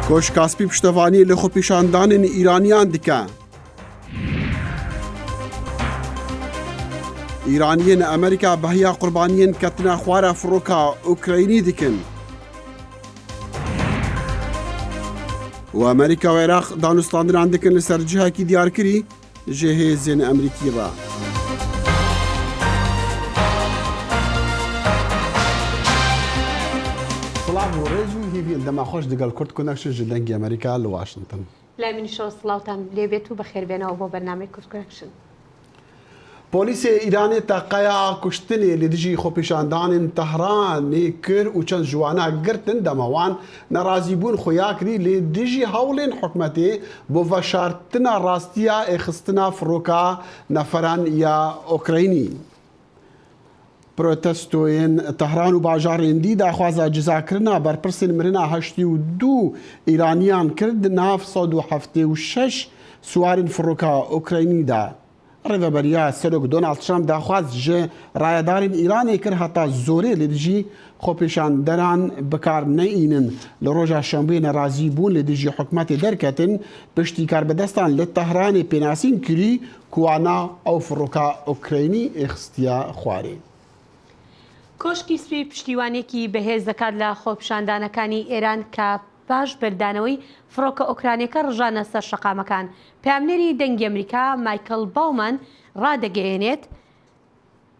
کۆشکاسپی پشتەوانی لە خۆپیشاندانên ئیرانیان دکە. ئیرانیên ئەمریکا بەهەیە قوربانیên کەتنە خوارە فڕۆکە ئوکراینی dikin. و ئەمریکا و عێراق دانوستاندنان dikin li ser cihekî diyarkirî ji hêzên Emerîkî re. سڵاو و ڕێز و هیوین دەماخۆش دەگەڵ کورد کۆنەکشن ji dengê ئەمریکا li Washington. لای منیشەوە سڵاوتان لێبێت و بەخێربێنەوە بۆ بەرنامەی کورد کۆنەکشن. پۆلیسê Îranê teqeya kuştinê li dijî xwepêşandanên Tehranê kir û çend ji wan girtin dema wan nerazîbûn xuya kirî lê dijî hewlên hikûmetê bo veşartina rastiya êxistina firoka neferan ya Ukraynî. Protestoyên Tehran û bajarên dî daxwaza cizakirina berpirsên mirina 82 Îraniyan kir di nav 176 siwarên firoka Ukraynî de. Rêveberiya Serok Donald Trump daxwaz ji rayedarên Îranê kir heta zorê lê dijî xwepêşanderan bikar neînin. Li roja şembeyê nerazîbûn lê dijî hikûmetê derketin piştî karbedestan li Tehranê pênasîn kirî ku wana ew firoka Ukraynî êxistiya xwarê. کۆشکی سپی پشتیوانێکی بەهێز دەکات لە خۆپیشاندانەکانی ئێران کە باش بەردانەوەی فڕۆکە ئۆکرانیەکە ڕژانە سەر شەقامەکان. پامنێری دەنگی ئەمریکا مایکل باومان ڕادەگەیەنێت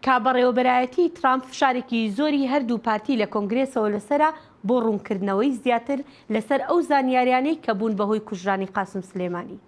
کا بەڕێوەبەرایەتی ترامپ فشارێکی زۆری هەردوو پارتی لە کۆنگرێسەوە لەسرە بۆ ڕوونکردنەوەی زیاتر لەسەر ئەو زانیاریانەی کە بوون بەهۆی کوژرانی قاسم سلێمانی.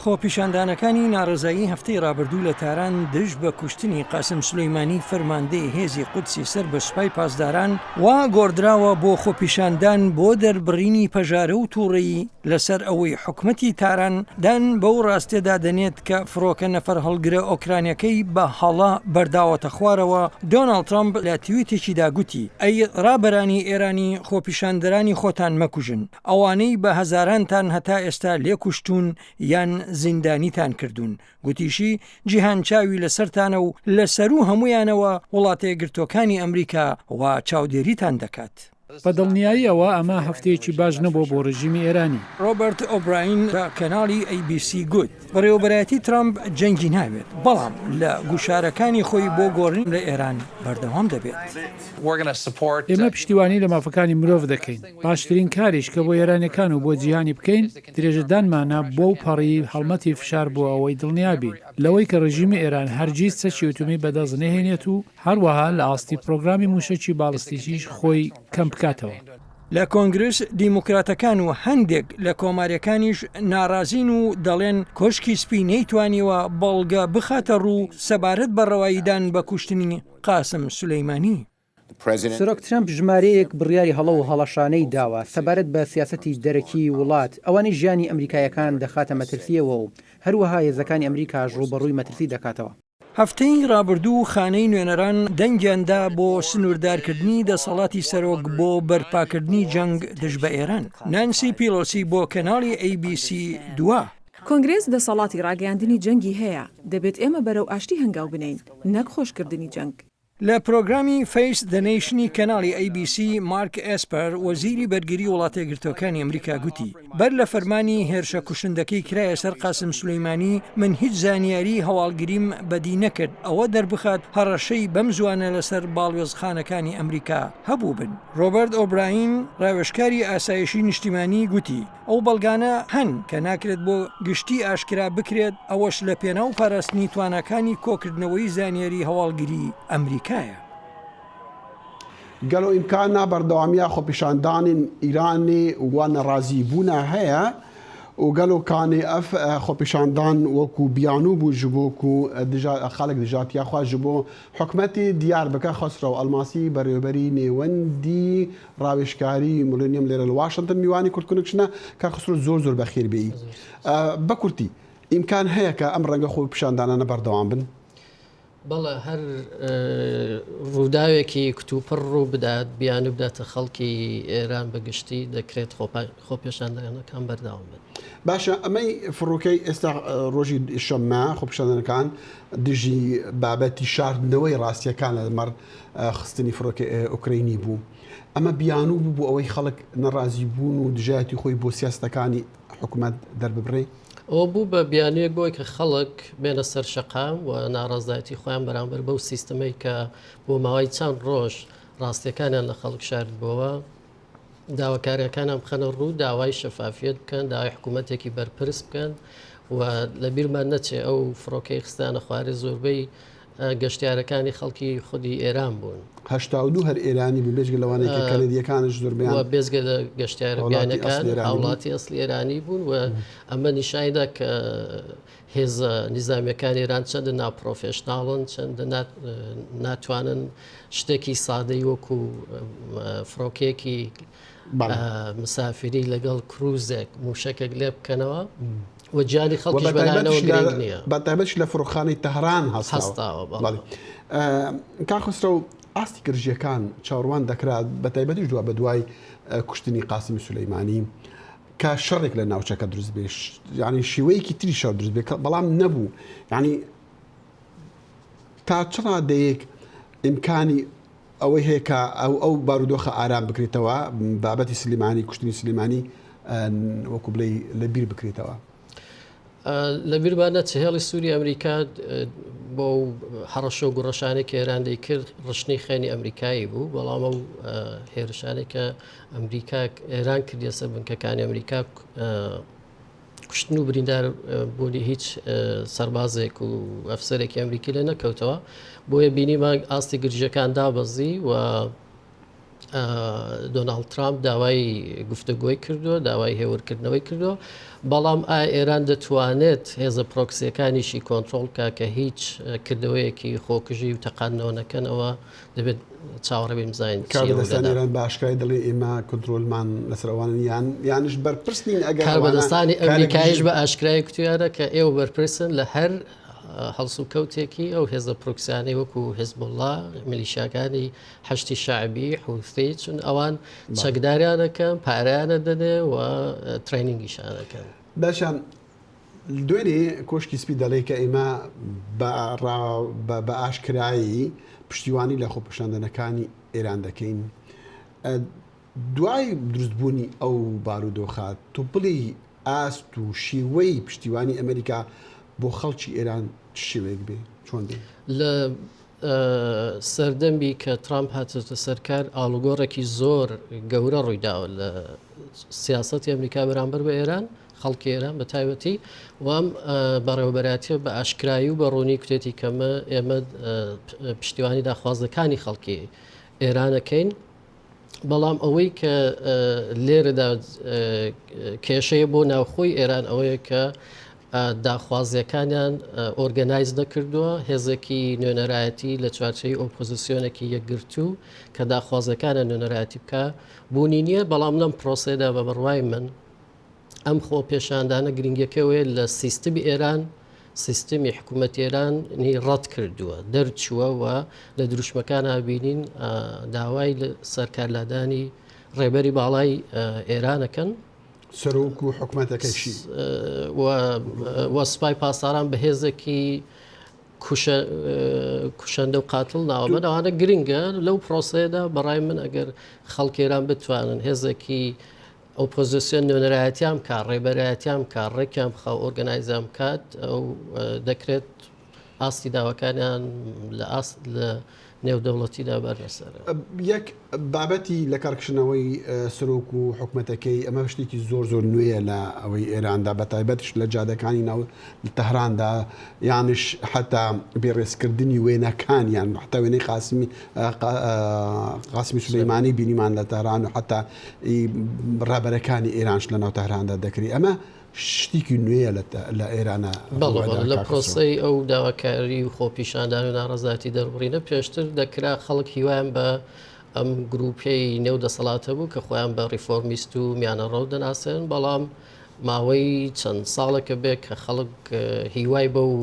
خۆپیشاندانەکانی ناڕزایی هەفتەی ڕابردوو لە تاران دژ بە کوشتنی قاسم سلەیمانی فەرماندەی هێزی قودسی سەر بە سوپای پاسداران وا گۆڕدراوە بۆ خۆپیشاندان بۆ دەربڕینی پەژارە و تووڕەیی لەسەر ئەوەی حکومەتی تاران دان بەو ڕاستێدا دەنێت کە فڕۆکە نەفەر هەڵگرە ئۆکرانیەکەی بە هەڵا بەرداوەتە خوارەوە. دۆناڵد ترامپ لە تویتێکیدا گوتی ئەی ڕابەرانی ئێرانی خۆپیشاندەرانی خۆتان مەکوژن، ئەوانەی بە هەزارانتان هەتا ئێستا لێکوشتون یان زیندانیتان کردوون. گوتیشی جیهان چاوی لەسەرتانە و لەسەر و هەمویانەوە وڵاتە گرتوەکانی ئەمریکا و چاودێریتان دەکات. بە دڵنیاییەوە ئەمە هەفتەیەکی باش نەبوو بۆ ڕژیمی ئێرانی. ڕۆبرت ئۆبراین بە کەناڵی ABC گوت بەڕێوەبەرایەتی ترامپ جەنگی ناوێت، بەڵام لە گوشارەکانی خۆی بۆ گۆڕین لە ئێران بەردەوام دەبێت. ئێمە پشتیوانی لە مافەکانی مرۆڤ دەکەین. باشترین کاریش کە بۆ ئێرانەکان و بۆ جیهانی بکەین درێژەدانمانە بۆ و پەڕی هەڵمەتی فشار بۆ ئەوەی دڵنیابین لەوەی کە ڕژیمی ئێران هەرگیز چەکی ئۆتۆمی بەدەست نەهێنێت و هەروەها لە ئاستی پرۆگرامی موشەکی باڵستیکیش خۆی کەم بکاتەوە. لە کۆنگرس دیموکراتەکان و هەندێک لە کۆماریەکانیش ناڕازین و دەڵێن کۆشکی سپی نەیتوانیوە بەڵگە بخاتە ڕوو سەبارەت بە ڕەواییدان بە کوشتنی قاسم سلەیمانی. سەرۆک ترامپ ژمارەیەک بڕیاری هەڵە و هەڵەشانەی داوە سەبارەت بە سیاسەتی دەرەکی وڵات ئەوانەی ژیانی ئەمریکایەکان دەخاتە مەترسیەوە و هەروەها هێزەکانی ئەمریکا ڕوبەڕووی مەترسی دەکاتەوە. هەفتەی ڕابردوو خانەی نوێنەران دەنگیاندا بۆ سنووردارکردنی دەسەڵاتی سەرۆک بۆ بەرپاکردنی جەنگ دژ بە ئێران. نانسی پیلۆسی بۆ کەناڵی ABC دووە. کۆنگرێس دەسەڵاتی ڕاگەیاندنی جەنگی هەیە، دەبێت ئێمە بەرەو ئاشتی هەنگاو بنین، نەک خۆشکردنی جەنگ. لە پرۆگرامی فیس دەنیشنی کەناڵی ABC مارک ئێسپەر وەزیری بەرگری وڵاتە گرتوەکانی ئەمریکا گوتی بەر لە فەرمانی هێرشە کوشندەکەی کرایە سەر قاسم سلەیمانی من هیچ زانیاری هەواڵگریم بەدی نەکرد ئەوە دەربخات هەڕەشەی بەم زوانە لەسەر باڵوێزخانەکانی ئەمریکا هەبوو بن. ڕۆبرت ئۆبراین ڕاوێژکاری ئاسایشی نیشتیمانی گوتی ئەو بەڵگانە هەن کە ناکرێت بۆ گشتی ئاشکرا بکرێت ئەوەش لە پێناو پاراستنی توانەکانی کۆکردنەوەی زانیاری هەواڵگیری ئەمریکایە. گەلۆ ئیمکانە بەردەوامیە خۆپیشاندانên ئیرانê وا nerazîbûna heye û gelokانê ev xweپêşandan wekû bîyanû bû ji bo ku xelek dijatiya xwe ji bo hikûmetê diyar bike. Xosrow Elmasî berêberî nêwendî rawêjkarî Millennium lêre li Washington میوانی کورتکونکشنە ka Xosrow zor zor bexêr bêyî. Bi Kurtî îmkan heye ke em renga xweپêşandanane berdewam bin. بەڵێ هەر ڕووداوێکی کتوپڕ ڕوو بدات بیان و بداتە خەڵکی ئێران بەگشتی دەکرێت خۆپێشاندانەکان بەرداوام بن. باشە ئەمەی فڕۆکەی ئێستا ڕۆژی شەممە خۆپیشاندنەکان دژی بابەتی شاردنەوەی ڕاستیەکان لە مەڕ خستنی فڕۆکە ئوکراینی بوو. ئەمە بیانوو بوو بۆ ئەوەی خەڵک نەڕازی بوون و دژایەتی خۆی بۆ سیاستەکانی حکوومەت دەرببڕێ. ئەو بوو بە بیانوێک بۆی کە خەڵک بێنە سەر شەقام و ناڕازایەتی خۆیان بەرامبەر بەو سیستەمەی کە بۆ ماوەی چەند ڕۆژ ڕاستیەکانیان لە خەڵک شارد بووە داواکاریەکانم بخەنە ڕوو داوای شەفافیت بکەن داوای حکوومەتێکی بەرپرس بکەن و لە بیرمان نەچێ ئەو فڕۆکەی خستانە خوارێ زۆربەی گەشتیارەکانی خەڵکی خودی ئێران بوون. 82 هەر ئێرانی بێژگە لەوانەیە کە کەنەدیەکانش زۆربیان بێزگە لە گەشتیارەکانەکان هاوڵاتی ئەسلی ئێرانی بوون و ئەمە نیشایدا کە هێزە نیزامیەکان ئێران چەندە ناپرۆفێشناڵن چەندە ناتوانن شتێکی سادەی وەکو فڕۆکێکی مسافری لەگەڵ کروزێک موشەکێک لێ بکەنەوە و جیانی خەڵکیش بەلایەنەوە گرنگ نییە. بەتایبەت لە فڕۆخانەی تەهران هەستاوە. کاخسترە و ئاستی گرژیەکان چاوەڕوان دەکرات بەتایبەتیش دووە بە دوای کوشتنی قاسمی سولەیمانی کە شەڕێک لە ناوچەکە دروست بێ ینی شێوەیەکی تری شەڕ دروست بێ بەڵام نەبوو ینی تا چڕا دەیەک ئیمکانی ئەوەی هەیە کە ئەو بارودۆخە ئارام بکرێتەوە بابەتی سلیمانی کوشتنی سلیمانی وەکو بڵێ لە بیر بکرێتەوە. لە بیربانە چهێڵی سووری ئەمریکا بۆ هەڕەشە و گوڕەشانێکی ئێران دەیکرد ڕشنی خێنی ئەمریکایی بوو بەڵام ئەو هێرشانێکە ئەمریکا ئێران کردیە سەر بنکەکانی ئەمریکا کوشتن و بریندار بوونی هیچ سەربازێک و ئەفسەرێکی ئەمریکی لێ نەکەوتەوە بۆیە بینیمان ئاستی گرژەکان دابەزی و دۆناڵد ترامپ داوای گفتوگۆی کردووە داوای هێورکردنەوەی کردووە بەڵام ئێران دەتوانێت هێزە پرۆکسیەکانیشی کۆنتترۆل کا کە هیچ کردەوەیەکی خۆکژی و تەقانەوەنەکەنەوە دەبێت چاوەڕێبی بزانین ئێران باشکای دەڵێ ئێمە کۆنتترۆلمان لەسەروانن یانش بەرپرسین ئەگەر کاربەدەستانی ئەمریکایش بە ئاشکرای کتویانە کە ئێوە بەرپرسن لە هەر هەڵسو کەوتێکی ئەو هێزە پرۆکسیانەی وەکو حیزبوڵڵا میلیشیاکانی هەشتی شعبی حوثی چون ئەوان چەکداریانەکەن پارەیانە دەنێ و ترینینگیشانەکەن. باشان دوێنێ کۆشکی سپی دەڵێ کە ئێمە بە ئاشکرایی پشتیوانی لە خۆپەشاندنەکانی ئێران دەکەین. دوای دروستبوونی ئەو بارودۆخات تو بڵی ئاست و شێوەی پشتیوانی ئەمریکا بۆ خەڵکی ئێران شێوەیەک بێ چۆن بێ؟ لە سەردەمی کە ترامپ هاتۆتە سەرکار ئاڵوگۆڕێکی زۆر گەورە ڕوویداوە لە سیاسەتی ئەمریکا بەرامبەر بە ئێران خەڵکی ئێران بە تایبەتی وام بەڕێوەبەراتیە بە ئاشکرایی و بە ڕوونی کوتێتی کەمە ئێمە پشتیوانی داخوازەکانی خەڵکی ئێرانەکەین بەڵام ئەوەی کە لێرەدا کێشەیە بۆ ناوخۆی ئێران ئەوەیە کە داخوازیەکانیان ئۆرگەنایز نەکردووە هێزێکی نوێنەرایەتی لە چوارچەی ئۆپۆزیسیۆنێکی یەکگرتو کە داخوازەکانە نوێنەرایەتی بکە بوونی نییە بەڵام لەم پرۆسێدا بە بڕوای من ئەم خۆ پێشاندانە گرنگەکەوێ لە سیستمی ئێران سیستمی حکوومەت ئێران ڕەت کردووە دەرچووە و لە دروشمەکان بینین داوای سەرکارلادانی ڕێبەری باڵای ئێرانەکەن سەرۆک و حکوومەتەکەشی وەسپای پاساران بە هێزێکی کوشەندە و قاتڵ ناوەمە ئەوانە گرنگە لەو پرۆسەیەدا بەڕای من ئەگەر خەڵکێران بتوانن هێزێکی ئۆپۆزیسیۆن نوێنەرایەتیان کا ڕێبەرایەتیان کا ڕێکیان بخە ئۆرگەنایزام کات ئەو دەکرێت ئاستی داواکانیان لە نێودەوڵەتیدا بەرەسەر. یەک بابەتی لە کارکشنەوەی سەرۆک و حکوومەتەکەی ئەمە شتێکی زۆر زۆر نوێیە لە ئەوەی ئێراندا بە تایبەتش لە جادەکانی ناو تەهراندا یانش حتا بێڕێزکردنی وێنەکانیان حتا وێنەی قاسمی سولەیمانی بینیمان لە تەهران و حتا ڕابەرەکانی ئێرانش لە ناو تەهراندا دەکری ئەمە شتێکی نوێیە لە ئێرانە لە پرۆسی ئەو داواکاری و خۆپیشاندان و ناڕەزاتی دەربڕینە پێشتر دەکرا خەڵک هیوایان بە ئەم گروپی نێودەسەڵاتە بوو کە خۆیان بە ریفۆرمیست و میانە ڕەو دەناسێن بەڵام ماوەی چەند ساڵێکە بێ کە خەڵک هیوای بە و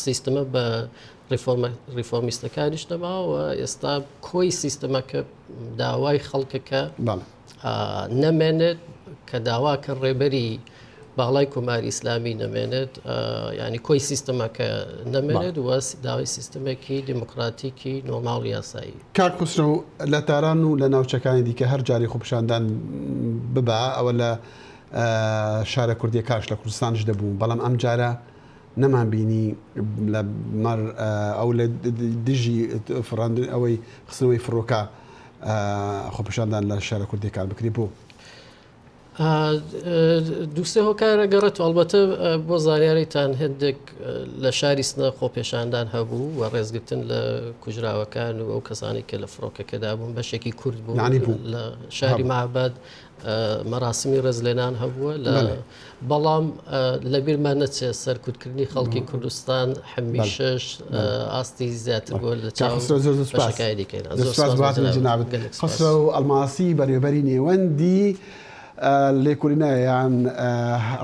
سیستەمە بە ریفۆرمیستەکانیش نەماوە ئێستا کۆی سیستەمەکە داوای خەڵکەکە نەمێنێت کە داواکە ڕێبەری باڵای کۆماری ئیسلامی نەمێنێت ینی کۆی سیستەمەکە نەمێنێت وە داوای سیستەمێکی دیموکراتیکی نۆرماڵ یاسایی. کاک خسرۆ لە تاران و لە ناوچەکانی دیکە هەر جاری خۆپیشاندان ببە ئەوە لە شارە کوردیەکانش لە کوردستانش دەبوو، بەڵام ئەم جارە نەمان بینی لە ئەو لە دژی ئەوەی خستنەوەی فڕۆکە خۆپیشاندان لە شارە کوردیەکان بکری بوو. دووسێ هۆکارە گەڕێت ئەڵبەتە بۆ زانیاریتان هێندێک لە شاری سنە خۆپێشاندان هەبوو و ڕێزگرتن لە کوژراوەکان و ئەو کەسانی کە لە فڕۆکەکەدا بوون بەشێکی کورد بوو لە شاری مەعبەد مەراسمی ڕێزلێنان هەبووە بەڵام لەبیرمان نەچێت سەرکوتکردنی خەڵکی کوردستان هەمیشەش ئاستی زیاتر بووە لە چاوەکانی دیکەین. خسرۆ ئەڵماسی بەڕێوەبەری نێوەندی لێکۆڵینەیان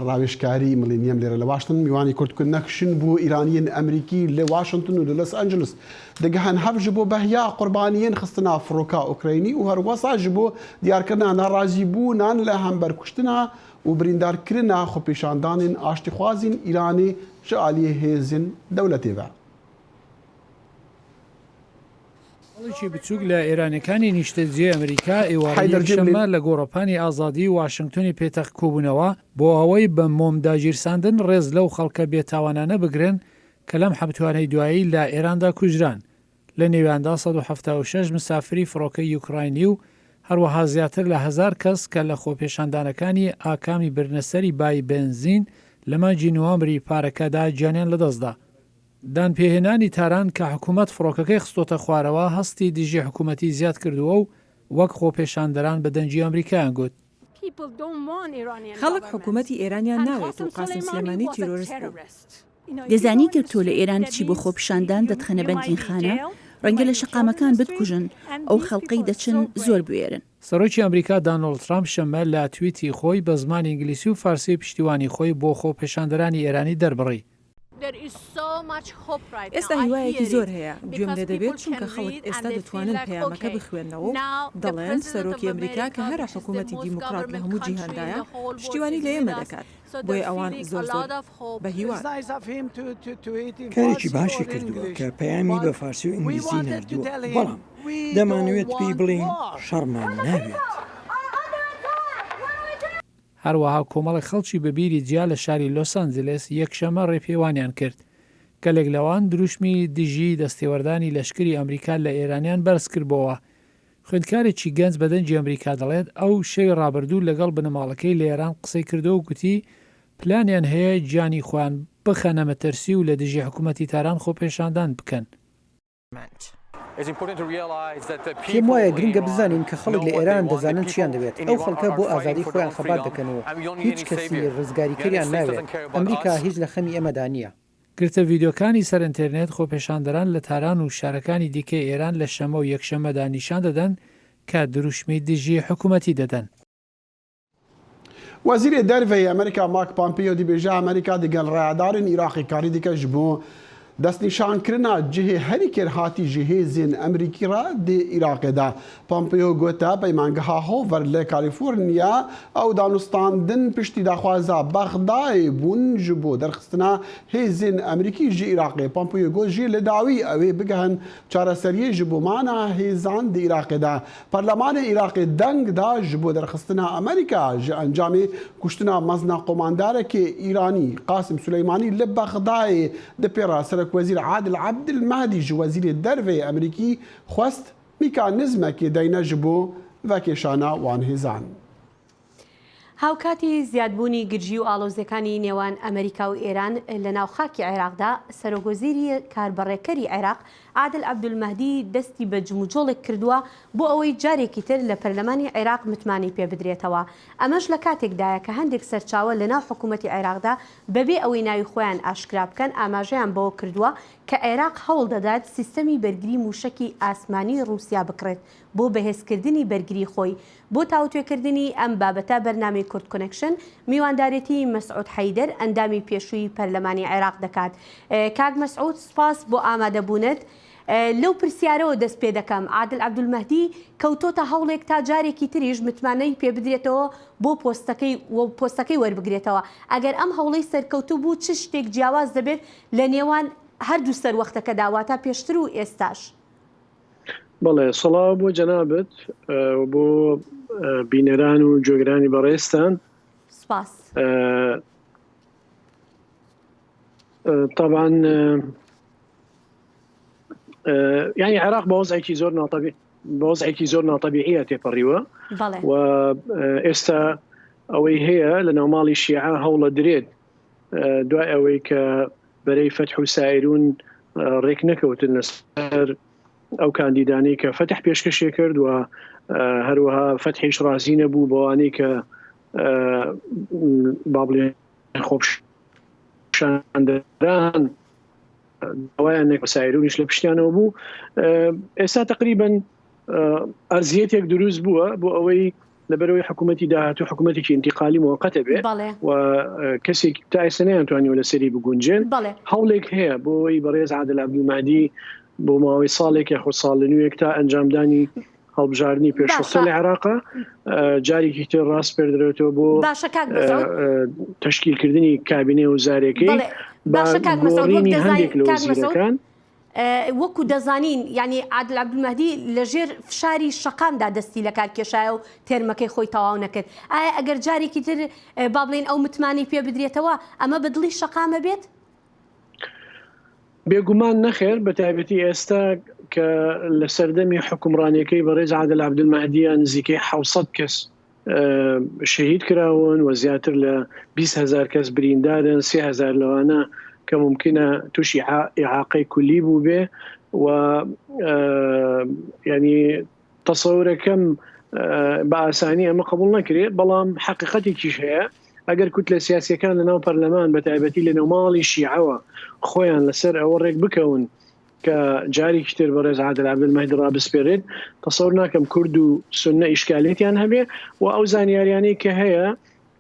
ڕاوێژکاری ملینیەم لێرە لە واشنتن میوانی کورتکردن نەکشن بوو ئیرانیین ئەمریکی لە واشنتن و لە لۆس ئەنجلس دەگەهان هەفژ بۆ بەهیا قوربانیین خستنا فڕۆکە ئوکراینی و هەروەساژ بۆ دیارکردنا ناڕازی بوونان لە هەمبەرکوشتنا و بریندارکردنا خۆپیشاندانین ئاشتیخوازین ئیرانی ji aliyê hêzin dewletê ve. خەڵکی بچووک لە ئێرانەکانی نیشتەجێ ئەمریکا ئێوارەی شەمە لە گۆڕەپانی ئازادی واشنگتۆنی پێتەخت کۆبوونەوە بۆ ئەوەی بە مۆمداگیرساندن ڕێز لەو خەڵکە بێتاوانانە بگرن کە لەم حەبتوانەی دوایی لە ئێراندا کوژران. لە نێواندا 176 مسافری فڕۆکەی یوکراینی و هەروەها زیاتر لە 1000 کەس کە لە خۆپێشاندانەکانی ئاکامی برنەسەری بای بنزین لە مانجی نوامبری پارەکەدا گیانیان لەدەستدا. دانپێهێنانی تاران کە حکوومەت فڕۆکەکەی خستۆتە خوارەوە هەستی دژی حکوومەتی زیاد کردووە و وەک خۆپێشاندەران بە دەنجی ئەمریکایان گوت. خەڵک حکوومەتی ئێرانیان ناوێت و قاسم سلێمانی تیرۆریست بوو. دەزانی کە تۆ لە ئێران چی بۆ خۆپیشاندان دەتخەنە بەندینخانە ڕەنگە لە شەقامەکان بتکوژن ئەو خەڵقەی دەچن زۆر بوێرن. سەرۆکی ئەمریکا دانۆڵد ترامپ شەمە لە توییتی خۆی بە زمانی ئینگلیسی و فارسی پشتیوانی خۆی بۆ خۆپێشاندەرانی ئێرانی دەربڕی. ئێستا هیوایەکی زۆر هەیە گوێم لێ دەبێت چونکە خەڵک ئێستا دەتوانن پەیامەکە بخوێنەوە دەڵێن سەرۆکی ئەمریکا کە هەر حکوومەتی دیموکرات لە هەموو جیهاندایە پشتیوانی لە ئێمە دەکات بۆیە ئەوان زۆر بە هیوان کارێکی باشی کردووە کە پەیامی بە فارسی و ئینگلیزی نردووە بەڵام دەمانوێت پێی بڵین شەڕمان ناوێت. هەروەها کۆمەڵی خەڵکی بەبیری جیا لە شاری لۆس ئەنجلس یەکشەمە ڕێپێوانیان کرد کە لێک لەوان دروشمی دژی دەستێوەردانی لەشکری ئەمریکا لە ئێرانیان بەرز کردبەوە. خوێندکارێکی گەنج بەدەنجی ئەمریکا دەڵێت ئەو شەوی ڕابردوو لەگەڵ بنەماڵەکەی لە ئێران قسەی کردو و گوتی پلانیان هەیە گیانی خۆیان بخەنە مەترسی و لە دژی حکوومەتی تاران خۆپێشاندان بکەن. پێم وایە گرنگە بزانین کە خەڵک لە ئێران دەزانن چیان دەوێت ئەو خەڵکە بۆ ئازادی خۆیان خەبات دەکەنەوە هیچ کەسی ڕزگاریکەریان ناوێت ئەمریکا هیچ لە خەمی ئەمەدا نییە. گرتە ڤیددیۆکانی سەر ئینتەرنێت خۆپێشاندەران لە تاران و شارەکانی دیکەی ئێران لە شەمە و یەکشەمەدا نیشان دەدەن کە دروشمی دژی حکوومەتی دەدەن. وەزیرێ دەرڤەی ئەمریکا ماک پۆمپیۆ دیبێژە ئەمریکا دیگەل ڕایدارن عێراقی کاری دیکەش بۆ دەستنیشانکردنا جهێ هەریکێر هاتی ji hêzên Emerîkî re dê Iraqê de. Pompeo gote peymangeha Hoover lê Kalîforniya ew danûstandin piştî daxwaza Bexdayê bûn ji bo derxistina hêzên Emerîkî ji Iraqê. Pompeo got jî li dawî ew ê bigihin çareseriyê ji bo mana hêzan di Iraqê de. Perlemanê Iraqê deng da ji bo derxistina Amerîka ji encamê kuştina mezna qomandarekê Îranî Qasim Süleymanî li Bexdayê di pêra وزیر عادل عبدالمهدی ji wezîrê derveyê Emerîkî xwest mîkanîzmekê deyne ji bo vekêşana wan hêzan. هاوکاتی زیادبوونی گرژی و ئاڵۆزیەکانی نێوان ئەمریکا و ئێران لە ناوخاکی عێراقدا سەرۆکوەزیری کاربڕێکەری عێراق عادل عەبدولمەهدی دەستی بە جموجۆڵێک کردووە بۆ ئەوەی جارێکی تر لە پەرلەمانی عێراق متمانی پێ بدرێتەوە. ئەمەش لە کاتێکدایە کە هەندێک سەرچاوە لە ناو حکوومەتی عێراقدا بەبێ ئەوەی ناوی خۆیان ئاشکرا بکەن ئاماژەیان بەوە کردووە کە عێراق هەوڵ دەدات سیستەمی بەرگری موشکی ئاسمانی رووسیا بکڕێت بۆ بەهێزکردنی بەرگری خۆی. بۆ تاوتوێکردنی ئەم بابەتە بەرنامەی کورد کۆنێکشن میواندارێتی مەسعود حەیدەر ئەندامی پێشووی پەرلەمانی عێراق دەکات. کاک مەسعود سپاس بۆ ئامادەبوونت. لەو پرسیارەوە دەست پێ دەکەم عادل عەبدولمەهدی کەوتۆتە هەوڵێک تا جارێکی تریش متمانەی پێ بدرێتەوە بۆ پۆستەکەی وەربگرێتەوە. ئەگەر ئەم هەوڵەی سەرکەوتوو بوو چ شتێک جیاواز دەبێت لە نێوان هەردوو سەروەختەکەدا تا پێشتر و ئێستاش؟ بەڵێ سەڵاو بۆ جەنابەت بۆ بینەران و جۆگرانی بەڕێستان. سپاس. طبعا يعني عراق بوضعێکی زۆر ناتەبیعیە تێپەڕیوە و ئێستا ئەوەی هەیە لە ناوماڵی شیعە هەوڵە درێت دوای ئەوەی کە بەرەی فتح و سایرون ڕێک نەکەوتن لەسەر ئەو کاندیدانەی کە فتح پێشکەشێ کرد و هەروەها فتحیش ڕازی نەبوو بۆوانەی کە با بڵێن خۆپشاندەران داوایان سایرونیش لە پشتیانەوە بوو. ئێستا تقریبا ئەرزیەتێک دروست بووە بۆ ئەوەی لەبەرەوەی حکوومەتی داهاتوو حکوومەتێکی انتقالی موقتە بێت و کەسێک تا ئێستا نەیانتوانیوە لەسەری بگونجێن. هەوڵێک هەیە بۆی بەڕێز عادل عەبدولمەهدی بۆ ماوەی ساڵێک یاخۆ ساڵ لە نوێک تا ئەنجامدانی هەڵبژاردننی پێشوەختە لە عێراقا جارێکی تر ڕاست پێدرێتەوە بۆ تەشکیلکردنی کابینێ وزارەکەی گۆڕینی هەندێک لە وەزیرەکان. وەکو دەزانین ینی عادل عەبدولمەهدی لەژێر فشاری شەقامدا دەستی لە کارکێشایە و تێرمەکەی خۆی تەواو نەکرد. ئایا ئەگەر جارێکی تر با بڵێن ئەو متمانی پێ بدرێتەوە ئەمە بەدڵی شەقامە بێت؟ بێگومان نەخێر بە تایبەتی ئێستا کە لە سەردەمی حکومڕانیەکەی بەڕێز عادل عەبدولمەهدیە نزیکەی 700 کەس شەهید کراون و زیاتر لە 20,000 کەس بریندارن 30,000 لەوانە کە ممکنە تووشی ئیعاقەی کولی بوو بێ و ینی تەسەورەکەم بە ئاسانی ئەمە قبول نەکرێت. بەڵام حقیقەتێکیش هەیە ئەگەر کوت لە سیاسیەکان لە ناو پەرلەمان بە تایبەتی لە نێوماڵی شیعەوە خۆیان لەسەر ئەوە ڕێک بکەون کە جارێکی تر بەڕێز عادل عەبدولمەهدی ڕابسپێرێت تەسەور ناکەم کورد و سوننە ئیشکالێتیان هەبێ و ئەو زانیاریانەی کە هەیە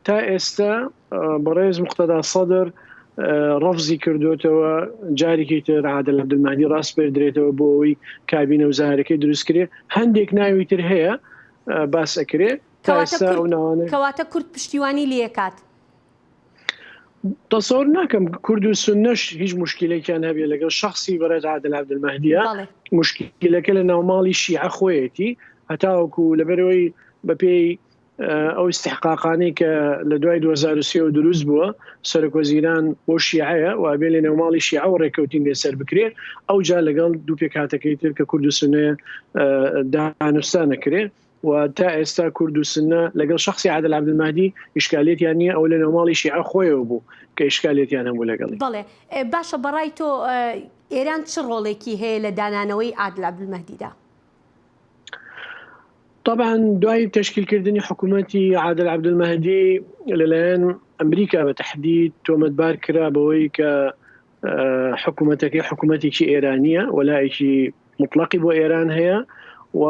تا ئێستا بەڕێز موقتەدا سەدر ڕەفزی کردوتەوە جارێکی تر عادل عەبدولمەهدی ڕاست پێدرێتەوە بۆ ئەوەی کابینە وزارەکەی دروستکرێ. هەندێک ناوی تر هەیە باس ئەکرێت کەواتە کورد پشتیوانی لێکات. تەسەور ناکەم کورد و سوننەش هیچ مشکلێکیان هەبێ لەگەڵ شخصی بەڕێز عادل عەبدولمەهدیە. مشکلەکە لە ناوماڵی شیعە خۆیەتی هەتاوەکو لەبەرەوەی بەپێی ئەو استحقاقانەی کە لە دوای 2023 دروست بووە سەرۆکوەزیران بۆ شیعەیە و ئەبێ لە نێوماڵی شیعە و ڕێککەوتین لێسەر بکرێ ئەو جا لەگەڵ دوو پێکهاتەکەی تر کە کورد و سوننە دانوستان نەکرێ و تا ئێستا کورد و سنە لەگەڵ شخصی عادل عەبدولمەهدی ئیشکالێتیان نییە ئەو لە نێوماڵی شیعە خۆیەوە بوو کە ئیشکالێتیان هەبوو لەگەڵی. بەڵێ باشە بەڕای تۆ ئێران چ ڕۆڵێکی هەیە لە دانانەوەی عادل عەبدولمەهدیدا؟ طبعا دوای تشکیلکردنی حکوومەتی عادل عەبدولمەهدی لەلایەن ئەمریکا بە تەحدید تۆمەتبار کرا بەوەی کە حکوومەتەکەی حکوومەتێکی ئێرانیە وەلایەکی مطلقی بۆ ئێران هەیە و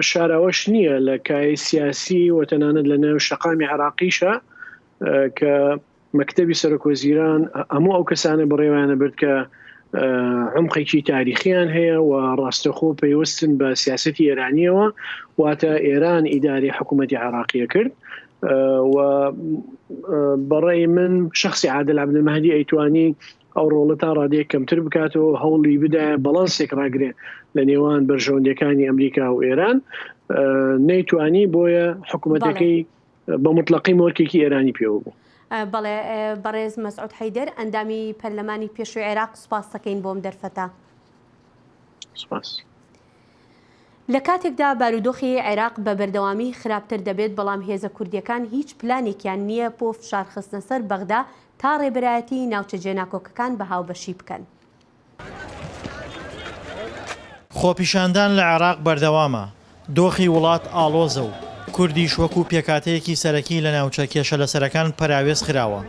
شاراوەش نییە لە کای سیاسی و تەنانەت لە نێو شەقامی عێراقیشە کە مەکتەبی سەرۆکوەزیران هەموو ئەو کەسانە بڕێوانە برد کە عمقێکی تاریخیان هەیە و ڕاستەخۆ پەیوەستن بە سیاسەتی ئێرانیەوە واتە ئێران ئیداری حکوومەتی عێراقیە کرد و بەڕێی من شخصی عادل عەبدولمەهدی ئەیتوانی ئەو ڕۆڵە تا ڕادێک کەمتر بکاتەوە هەوڵی بدایە بەڵانسێک ڕاگرێ لە نێوان بەرژەوەندەکانی ئەمریکا و ئێران نەیتوانی بۆیە حکوومەتەکەی بە مطلقی مۆرکێکی ئێرانی پێوە بوو. بەڵێ بەڕێز مەسعود حەیدەر ئەندامی پەرلەمانی پێشووی عێراق سوپاس دەکەین بۆم دەرفەتە. سوپاس. لە کاتێکدا بارودۆخی عێراق بە بەردەوامی خراپتر دەبێت بەڵام هێزە کوردیەکان هیچ پلانێکیان نییە بۆ فشارخستنە سەر بەغدا تا ڕێبەرایەتی ناوچە جێناکۆکەکان بە هاوبەشی بکەن. خۆپیشاندان لە عێراق بەردەوامە دۆخی وڵات ئاڵۆزە و کوردیش وەکو پێکاتەیەکی سەرەکی لە ناوچە کێشە لەسەرەکان پەراوێز خراوە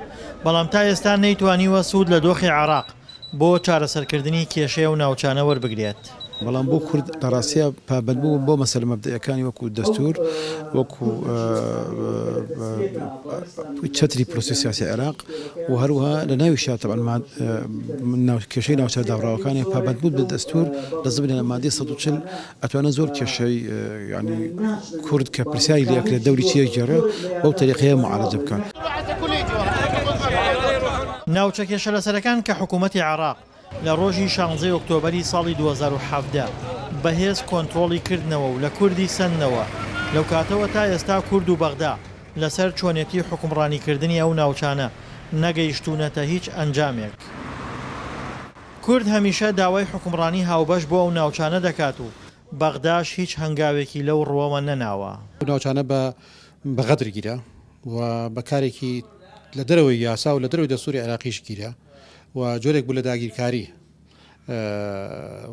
بەڵام تا ئێستا نەیتوانیوە سوود لە دۆخی عێراق بۆ چارەسەرکردنی کێشەیە و ناوچانە وەربگرێت. بەڵام بۆ کورد دەڕاستیە پابندبوو بۆ مەسەلە مەبدەیەکانی وەکو دەستور وەکو چەتری پرۆسی سیاسی عێراق و هەروەها لە ناویشە تەبەن کێشەی ناوچە داڕاوەکانی پابندبوو بە دەستور لە زمینە مادەی 140 ئەتوانە زۆر کێشەی ینی کورد کە پرسیاری لێک لە دەوری چیە گێڕێ بەو تەریقەیە معالەجە بکەن. ناوچە کێشە لەسەرەکان کە حکوومەتی عێراق لە ڕۆژی 16 ئۆکتۆبەری ساڵی 2017 بەهێز کۆنتڕۆڵی کردنەوە و لە کوردی سندنەوە لەو کاتەوە تا ئێستا کورد و بەغدا لەسەر چۆنێتی حکومڕانیکردنی ئەو ناوچانە نەگەیشتوونەتە هیچ ئەنجامێک. کورد هەمیشە داوای حکومڕانی هاوبەش بۆ ئەو ناوچانە دەکات و بەغداش هیچ هەنگاوێکی لەو ڕووەوە نەناوە. ناوچانە بە غەدر گیرە و بەکارێکی لە دەرەوەی یاسا و لە دەرەوەی دەستوری عێراقیش گیرە و جۆرێک بوو لە داگیرکاری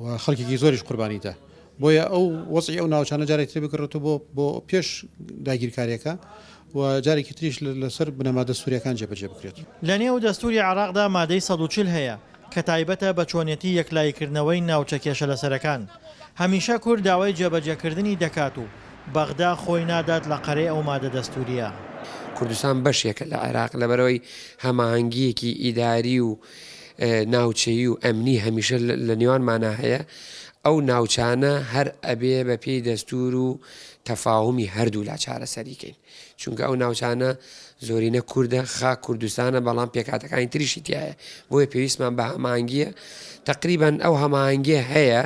و خەڵکێکی زۆریش قوربانیتە بۆیە ئەو وەزعی ئەو ناوچانە جارێک تر بکڕێتەوە بۆ پێش داگیرکاریەکە و جارێکی تریش لەسەر بنەما دەستوریەکان جێبەجێ بکرێت. لە نێو دەستوری عێراقدا مادەی 140 هەیە کە تایبەتە بە چۆنێتی یەکلایکردنەوەی ناوچە کێشە لەسەرەکان. هەمیشە کورد داوای جێبەجێکردنی دەکات و بەغدا خۆی نادات لە قەرێ ئەو مادە دەستوریە. کوردستان بەشێکە لە عێراق لەبەرەوەی هەماهەنگیەکی ئیداری و ناوچەیی و ئەمنی هەمیشە لە نێوانمانە هەیە. ئەو ناوچانە هەر ئەبێ بە پێی دەستور و تەفاهمی هەردوو لا چارەسەریکەین چونکە ئەو ناوچانە زۆرینە کووردە خا کوردستانە بەڵام پێکاتەکانی تریشی تایە بۆیە پێویستمان بە هەماهەنگیە تقریبان ئەو هەماهەنگیە هەیە.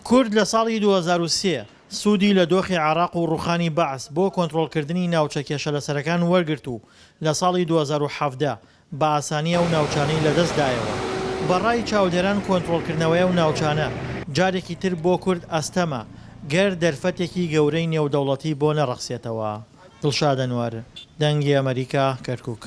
کورد لە ساڵی 2023 سوودی لە دۆخی عێراق و ڕوخانی بەعس بۆ کۆنتڕۆڵکردنی ناوچە کێشە لەسەرەکان وەرگرت و لە ساڵی 2017 بە ئاسانیە و ناوچانەی لەدەستدایەوە. بەڕای چاودێران کۆنتڕۆڵکردنەوەی و ناوچانە جارێکی تر بۆ کورد ئەستەمە گەر دەرفەتێکی گەورەی نێودەوڵەتی بۆ نەڕەخسێتەوە. دڵشاد ئەنوار، دەنگی ئەمریکا، کەرکووک.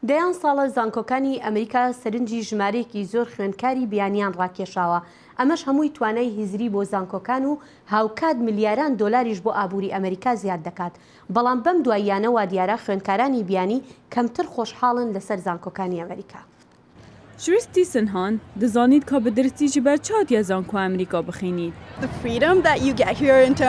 دەیان ساڵە زانکۆکانی ئەمریکا سەرنجی ژمارەیەکی زۆر خوێندکاری بیانیان ڕاکێشاوە. ئەمەش هەمووی توانای هیزری بۆ زانکۆکان و هاوکات ملیاران دۆلاریش بۆ ئابووری ئەمریکا زیاد دەکات. بەڵام بەم دواییانەوە دیارە خوێندکارانی بیانی کەمتر خۆشحاڵن لەسەر زانکۆکانی ئەمریکا. شویستی سنهان دەزانیت کا بە درستی ji ber çatiya zanko ئەمریکا بخینیت.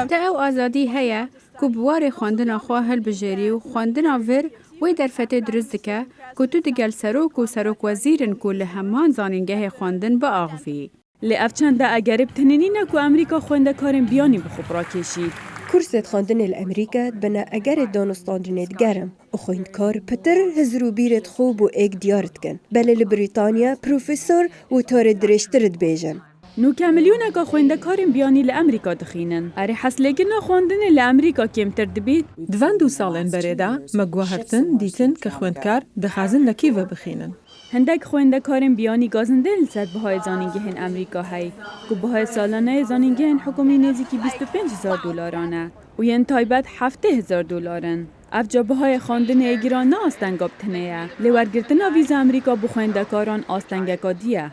Te ew azadî heye ku bi warê xwendina xwe hilbijêrî û xwendina vir wê derfetê durist dike ku tu digel serok û serokwezîrin ku li heman zanîngehê xwendin biaxivî. Lê ev çend de egerib tenênîne ku ئەمریکا خوێندەکارên biyanî bi xwe birakêşît. Kursê xwendinê li Amerîka dibine egerê danûstancinê digerin û xwendkar pitir hizir û bîrê xwe bû êk diyar dikin. Belê li Brîtanya profesor û tarê dirêjtir dibêjin. Nûka milyoneka خوێندەکارên biyanî li ئەمریکا dixînin. Erê heslêkirina xwendinê li ئەمریکا kêmtir dibît. Divan dû salên berêda me guhertin dîtin ki xwendkar dixwazin li kî ve bixînin. Hindek خوێندەکارên biyanî gazindên li ser bihayê zanîngehên ئەمریکا hey ku bihayê salaneyê zanîngehên hikûmî nêzîkî 25,000 dolaran e û yên taybet 70,000 dolarin. Ev bihayê xwendinê giran ne astenga bitine ye. Lê wergirtina vîza ئەمریکا bi xwendekaran astengeka diye.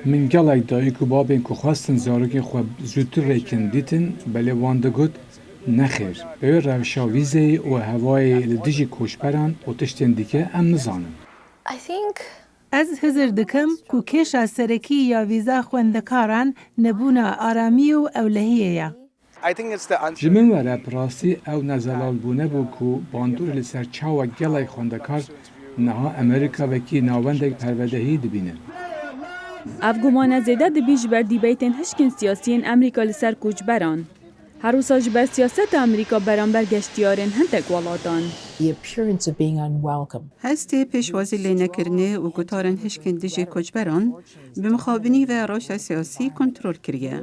Min gelek dayîk û babên ku xwestin zarokên xwe zûtir rêkin dîtin belê wan digot nexêr. Bi wê rewşa vîzeyê û hewayê li dijî koçberan û tiştên dike em nizanin. Ez hizir dikim ku kêşa serekî ya vîza xwendekaran nebûna aramî û ewlehiyê ye. Ji min were pirastî ew nezelalbûne bû ku bandorê li ser çawa gelek xwendekar niha Amerîka wekî navendek pervedehî dibînin. Ev gumane zêde dibî ji ber dîbeytên hişkên siyasiyên ئەمریکا li ser koçberan. Her wisa ji ber siyaseta ئەمریکا beramber geştiyarên hintek welatan. Hestê pêşwazî lênekirinê û gutarên hişkên dijî koçberan bi mixabinî ve rewşa siyasî kontrol kiriye.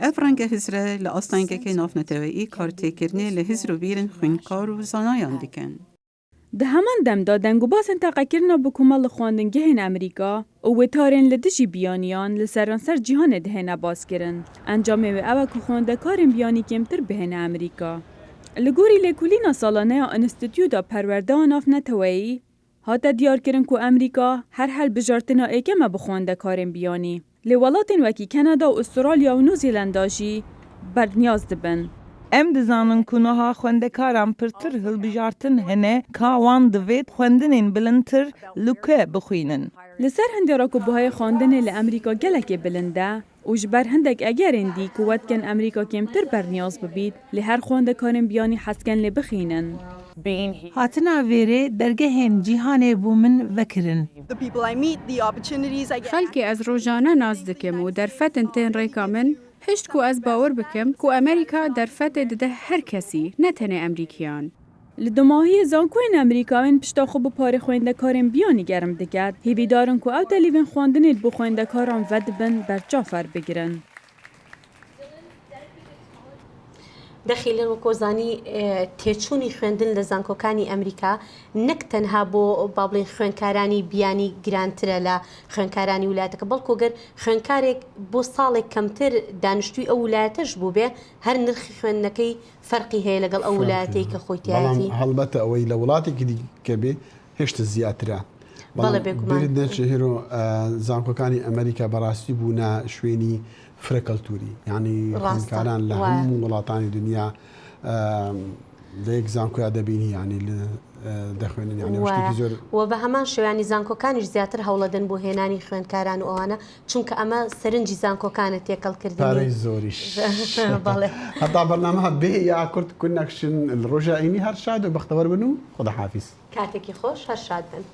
Ev renge hizre li astengekê navneteweyî kartêkirinê li hizr û bîrên xwendkar û zanayan dikin. Di heman demda dengûbasên teqekirina bi koma li xwendingehên ئەمریکا û wêtarên li dijî biyaniyan li seranser cîhanê dihêne bazkirin. Encamê wê ew e ku xwendekarên biyanî kêmtir bihêne ئەمریکا. Li gorî lêkolîna salaneya Înstitûda Perwerdeya Navneteweyî, هاتە دیارکردن و ئەمریکا هەر هەڵبژارتنا ئێکەمە بە خوێندەکارên بیانی. لێ وڵاتên وەکی کەنەدا و ئوسترالیا و نوزیلنداژی بەرنیاز دibin. Em dizanin ku niha xwendekaran pirtir hilbijartin hene ka wan divêt xwendinên bilindtir li ku bixwînin. Li ser hindêra ku buhayê xwendinê li Emerîka gelekê bilind e û ji ber hindek egerên dî ku wetken Emerîka kêmtir berniyaz bibît, li her xwendekarên biyanî hezken lê bixînin. Hatina vêrê dergehên cîhanê bû min vekirin. خەڵکی ئەس ڕۆژانە ناز دکەم و دەرفەتن تێن ڕێکا من هشت ku ez bawer bikim ku Amerîka derfetê dide her kesî ne tenê Emerîkiyan. Li dimahiyê zankoyên Emerîkawên pişta xwe bi parê xwendekarên biyanî germ diket, hêvîdarin ku ew telîvên xwendinê bo xwendekaran vedibin berçafer bigirin. دەخیلن و کۆزانی تێچوونی خوێندن لە زانکۆکانی ئەمریکا نەک تەنها بۆ با بڵێن خوێندکارانی بیانی گرانترە لە خوێندکارانی ویلایەتەکە بەڵکو گەر خوێندکارێک بۆ ساڵێک کەمتر دانیشتووی ئەو ویلایەتەش بوو بێ هەر نرخی خوێندنەکەی فەرقی هەیە لەگەڵ ئەو ویلایەتەی کە خۆی تایەتی هەڵبەتە ئەوەی لە وڵاتێکی دیکە بێ هێشتا زیاترە بێت نەچهێرۆ زانکۆکانی ئەمریکا بەڕاستی بوونە شوێنی فرەکەلتوری یعنی خوێندکاران لە هەموو وڵاتانی دنیا لە یەک زانکۆیا دەبینی ینی دەخوێنن یعنی زۆر و بە هەمان شێوانی زانکۆکانیش زیاتر هەوڵەدەن بۆ هێنانی خوێندکاران و ئەوانە چونکە ئەمە سەرنجی زانکۆکانە تێکەڵکردنی زۆریش هەتا بەرنامە بێ یا کورد کونەکشن ڕۆژە عینی هەر شاد و بەختەوەر بن و خوداحافیز کاتێکی خۆش هەر شاد بن.